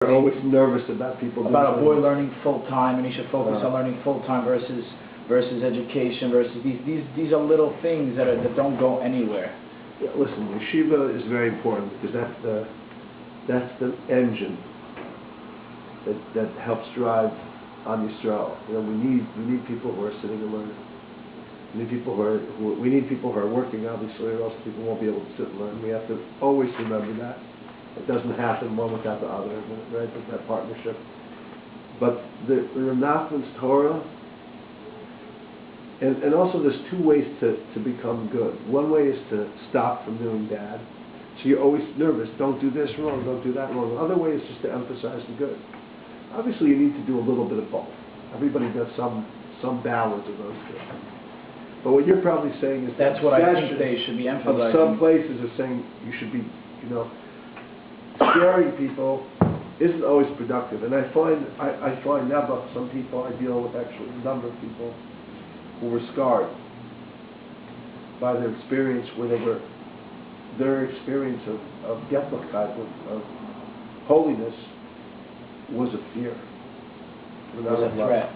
They're always nervous about people. About a boy learning full time, and he should focus on learning full time versus education versus these are little things that don't go anywhere. Yeah, listen, yeshiva is very important because that's the engine that helps drive Am Yisrael. You know, we need people who are sitting and learning. We need people who are working, obviously, or else people won't be able to sit and learn. We have to always remember that. It doesn't happen one without the other, right? With that partnership. But the Nachman's Torah, and also there's two ways to become good. One way is to stop from doing bad. So you're always nervous. Don't do this wrong, don't do that wrong. The other way is just to emphasize the good. Obviously you need to do a little bit of both. Everybody does some balance of those two. But what you're probably saying is that's what I think they should be emphasizing. Some places are saying you should be, scaring people isn't always productive. And I find now about some people, I deal with actually a number of people who were scarred by their experience their experience of Gettlichkeit, of holiness, was a fear. It was a threat.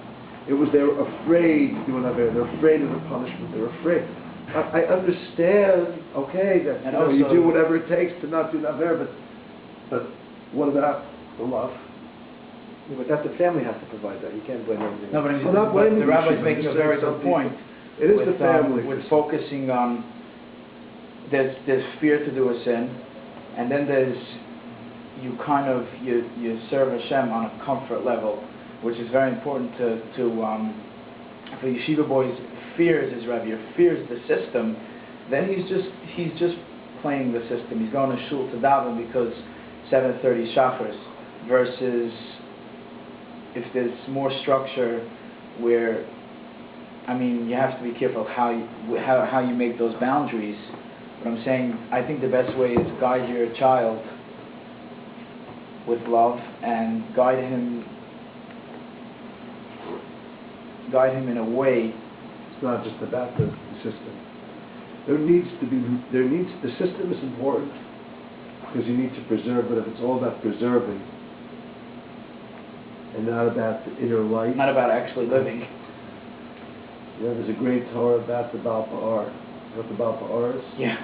They were afraid to do an aver. They're afraid of the punishment. They're afraid. I understand, okay, that you do whatever it takes to not do an aver, but what about the love? Yeah, but that's the family has to provide that. You can't blame everything. No, but the rabbi's making a very good point. It is the family. With focusing on, there's fear to do a sin, and then there's you serve Hashem on a comfort level, which is very important for yeshiva boys. Fears his Rabbi, fears the system. Then he's just playing the system. He's going to shul to daven because 7:30 shachris, versus if there's more structure where, you have to be careful how you make those boundaries. But I'm saying, I think the best way is guide your child with love and guide him in a way. It's not just about the system. The system is important because you need to preserve, but if it's all about preserving and not about the inner life. Not about actually living. There's a great Torah about the Baal Pa'ar. You know what the Baal Pa'ar is? Yeah.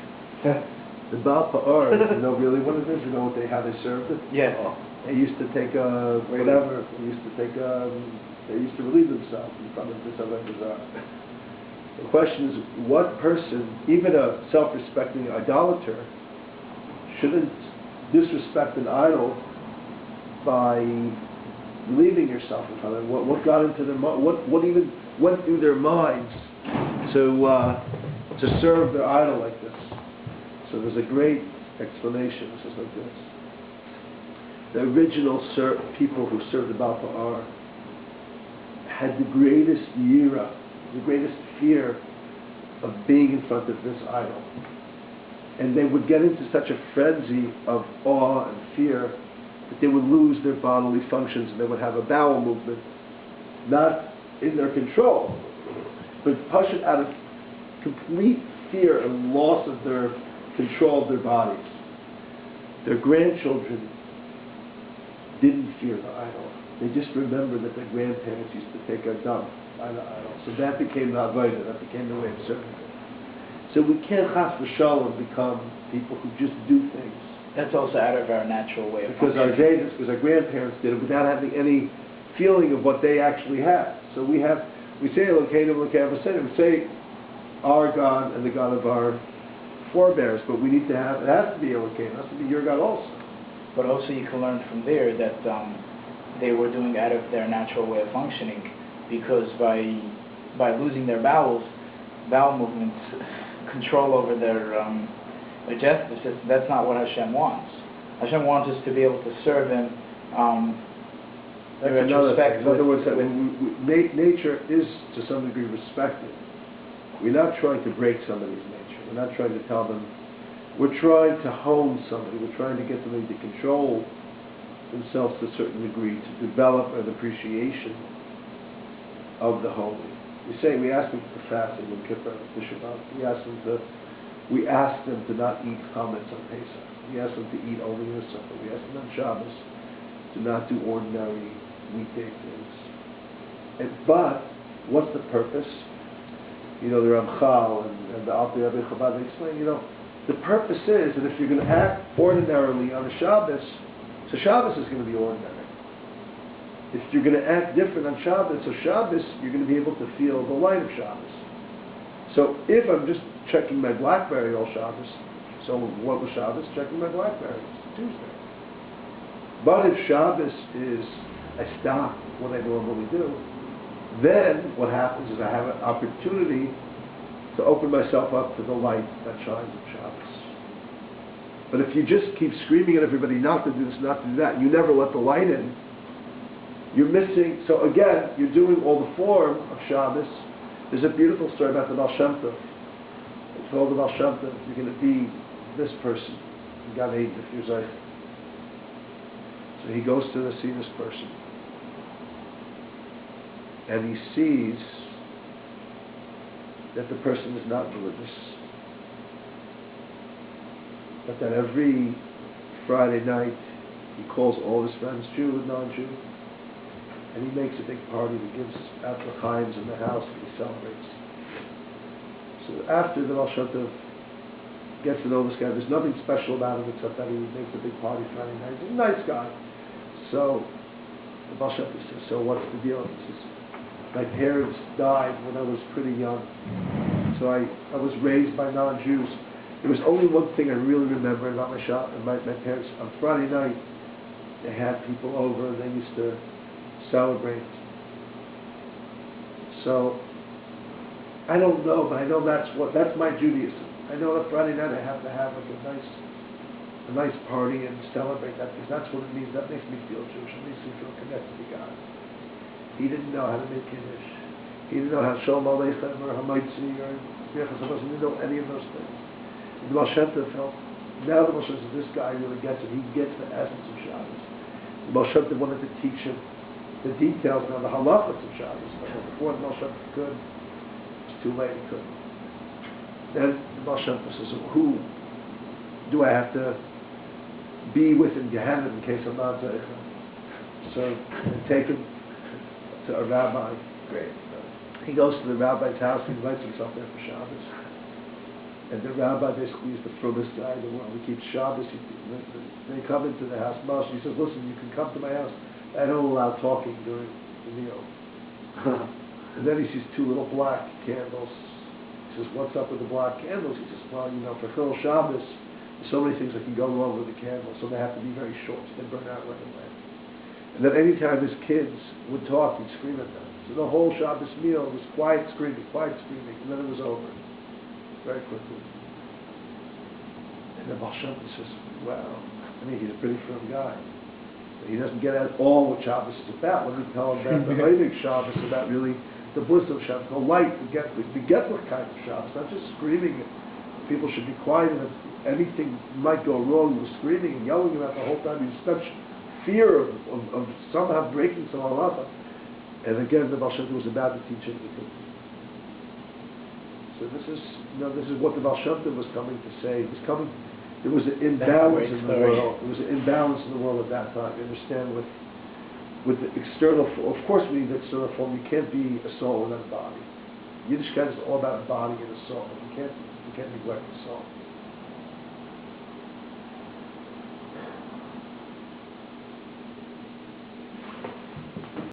The Baal Pa'ar, you know really what it is? You know how they served it? Yeah. They used to take whatever. They used to relieve themselves in front of this other bazaar. The question is, what person, even a self-respecting idolater, shouldn't disrespect an idol by relieving yourself in front of them? What got into their mind? What even went through their minds to serve their idol like this? So there's a great explanation. It says like this: the original people who served the Baal Pa'ar had the greatest yira, the greatest fear of being in front of this idol. And they would get into such a frenzy of awe and fear that they would lose their bodily functions and they would have a bowel movement, not in their control, but pushed out of complete fear and loss of their control of their bodies. Their grandchildren didn't fear the idol. They just remembered that their grandparents used to take a dump on the idol. So that became the avodah, that became the way of serving it. So we can't chas v'shalom become people who just do things. That's also out of our natural way of because our grandparents did it without having any feeling of what they actually had. So we say Elokeinu Elokei Avosseinu, we say our God and the God of our forebears, but we need to have, it has to be Elokeinu, it has to be your God also. But also you can learn from there that they were doing out of their natural way of functioning, because by losing their bowel movements, control over their digestive system, that's not what Hashem wants. Hashem wants us to be able to serve Him That's another thing. In other words, nature is to some degree respected. We're not trying to break somebody's nature. We're not trying to tell them. We're trying to hone somebody. We're trying to get somebody to control themselves to a certain degree, to develop an appreciation of the holy. We ask them to fast in Yom Kippur, the Shabbat. We ask them to not eat chametz on Pesach. We ask them to eat only the supper. We ask them on Shabbos to not do ordinary weekday things. But what's the purpose? You know, the Ramchal and the Alter Rebbe Chabad, they explain, you know, the purpose is that if you're going to act ordinarily on a Shabbos, so Shabbos is going to be ordinary. If you're going to act different on Shabbos, so Shabbos, you're going to be able to feel the light of Shabbos. So if I'm just checking my BlackBerry all Shabbos, so what was Shabbos? Checking my BlackBerry. It's Tuesday. But if Shabbos is, I stop what I normally do, then what happens is I have an opportunity to open myself up to the light that shines on Shabbos. But if you just keep screaming at everybody not to do this, not to do that, and you never let the light in, you're missing. So again, you're doing all the form of Shabbos. There's a beautiful story about the Baal Shem Tov. It's called the Baal Shem Tov. You're going to be this person. You got 8 if you're Zayich. So he goes to see this person. And he sees that the person is not religious. But that every Friday night he calls all his friends, Jew and non-Jew, and he makes a big party that gives out l'chaims in the house and he celebrates. So after the Baal Shem Tov gets to know this guy, there's nothing special about him except that he makes a big party Friday night. He's a nice guy. So the Baal Shem Tov says, so what's the deal? He says, my parents died when I was pretty young. So I was raised by non-Jews. There was only one thing I really remember about my parents. On Friday night, they had people over and they used to celebrate. So I don't know, but I know that's my Judaism. I know that Friday night I have to have like a nice party and celebrate that because that's what it means. That makes me feel Jewish. It makes me feel connected to God. He didn't know how to make Kiddush. He didn't know how to Shalom Aleichem or Hamaitzi or Birchas Hamazon. He didn't know any of those things. The Baal Shem Tov felt, now the Baal Shem Tov, this guy really gets it. He gets the essence of Shabbos. The Baal Shem Tov wanted to teach him the details, now the halachas of Shabbos. But before the Baal Shem Tov could, it's too late, he couldn't. Then the Baal Shem Tov says, who do I have to be with in Gehenna in case I'm not Zayich? So they take him to a rabbi. Great. He goes to the rabbi's house, he invites himself there for Shabbos. And the rabbi basically is the frumest guy in the world. He keeps Shabbos. They come into the house. Moshe, he says, listen, you can come to my house. I don't allow talking during the meal. And then he sees 2 little black candles. He says, what's up with the black candles? He says, well, you know, for Chil Shabbos, there's so many things that can go wrong with the candles, so they have to be very short, so they burn out right away. And then any time his kids would talk, he'd scream at them. So the whole Shabbos meal was quiet screaming, and then it was over. Very quickly. And the Baal Shem Tov says, well, I mean, he's a pretty firm guy. He doesn't get at all what Shabbos is about. Let me tell him about the Heilig Shabbos, about really the bliss of Shabbos, the light, the get-what kind of Shabbos, not just screaming. People should be quiet, and if anything might go wrong, he was screaming and yelling about the whole time. He was such fear of somehow breaking some halacha. And again, the Baal Shem Tov was about to teach him the truth. So this is what the Baal Shem Tov was coming to say. There was an imbalance in the world. There was an imbalance in the world at that time. You understand, with the external, of course we need the external form. You can't be a soul without a body. Yiddishkeit is all about a body and a soul. You can't neglect the soul.